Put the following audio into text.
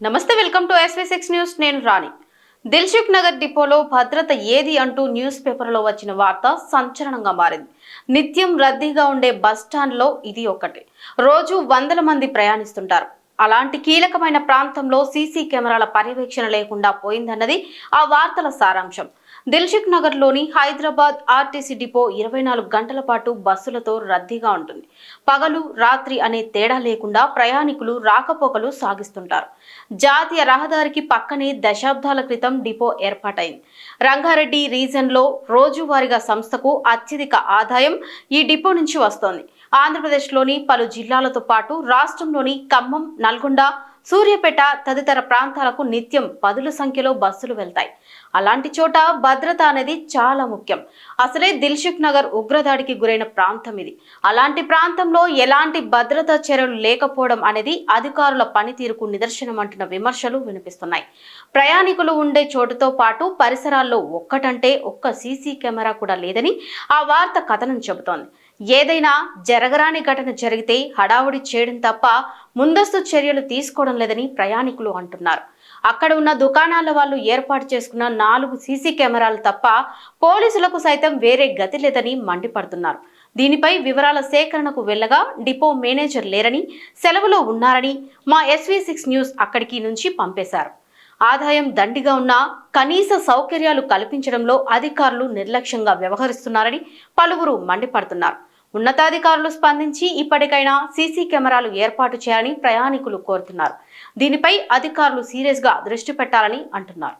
నమస్తే, welcome to SV6 news. నేను రాణి. దిల్సుఖ్ నగర్ డిపోలో భద్రత ఏది అంటూ న్యూస్ పేపర్లో వచ్చిన వార్త సంచలనంగా మారింది. నిత్యం రద్దీగా ఉండే బస్ స్టాండ్లో ఇది ఒకటి. రోజు వందల మంది ప్రయాణిస్తుంటారు. అలాంటి కీలకమైన ప్రాంతంలో సీసీ కెమెరాల పర్యవేక్షణ లేకుండా పోయిందన్నది ఆ వార్తల సారాంశం. దిల్సుఖ్ నగర్ లోని హైదరాబాద్ ఆర్టీసీ డిపో 24 గంటల పాటు బస్సులతో రద్దీగా ఉంటుంది. పగలు రాత్రి అనే తేడా లేకుండా ప్రయాణికులు రాకపోకలు సాగిస్తుంటారు. జాతీయ రహదారికి పక్కనే దశాబ్దాల క్రితం డిపో ఏర్పాటైంది. రంగారెడ్డి రీజన్లో రోజువారీగా సంస్థకు అత్యధిక ఆదాయం ఈ డిపో నుంచి వస్తోంది. ఆంధ్రప్రదేశ్లోని పలు జిల్లాలతో పాటు రాష్ట్రంలోని ఖమ్మం, నల్గొండ, సూర్యాపేట తదితర ప్రాంతాలకు నిత్యం పదుల సంఖ్యలో బస్సులు వెళ్తాయి. అలాంటి చోట భద్రత అనేది చాలా ముఖ్యం. అసలే దిల్సుఖ్ నగర్ ఉగ్రదాడికి గురైన ప్రాంతం ఇది. అలాంటి ప్రాంతంలో ఎలాంటి భద్రతా చర్యలు లేకపోవడం అనేది అధికారుల పనితీరుకు నిదర్శనం అంటున్న విమర్శలు వినిపిస్తున్నాయి. ప్రయాణికులు ఉండే చోటుతో పాటు పరిసరాల్లో ఒక్కటంటే ఒక్క సీసీ కెమెరా కూడా లేదని ఆ వార్త కథనం చెబుతోంది. ఏదైనా జరగరాని ఘటన జరిగితే హడావుడి చేయడం తప్ప ముందస్తు చర్యలు తీసుకోవడం లేదని ప్రయాణికులు అంటున్నారు. అక్కడ ఉన్న దుకాణాల వాళ్ళు ఏర్పాటు చేసుకున్న 4 సీసీ కెమెరాలు తప్ప పోలీసులకు సైతం వేరే గతి లేదని మండిపడుతున్నారు. దీనిపై వివరాల సేకరణకు వెళ్ళగా డిపో మేనేజర్ లేరని, సెలవులో ఉన్నారని మా SV6 న్యూస్ అక్కడికి నుంచి పంపేశారు. ఆదాయం దండిగా ఉన్నా కనీస సౌకర్యాలు కల్పించడంలో అధికారులు నిర్లక్ష్యంగా వ్యవహరిస్తున్నారని పలువురు మండిపడుతున్నారు. ఉన్నతాధికారులు స్పందించి ఇప్పటికైనా సీసీ కెమెరాలు ఏర్పాటు చేయాలని ప్రయాణికులు కోరుతున్నారు. దీనిపై అధికారులు సీరియస్గా దృష్టి పెట్టాలని అంటున్నారు.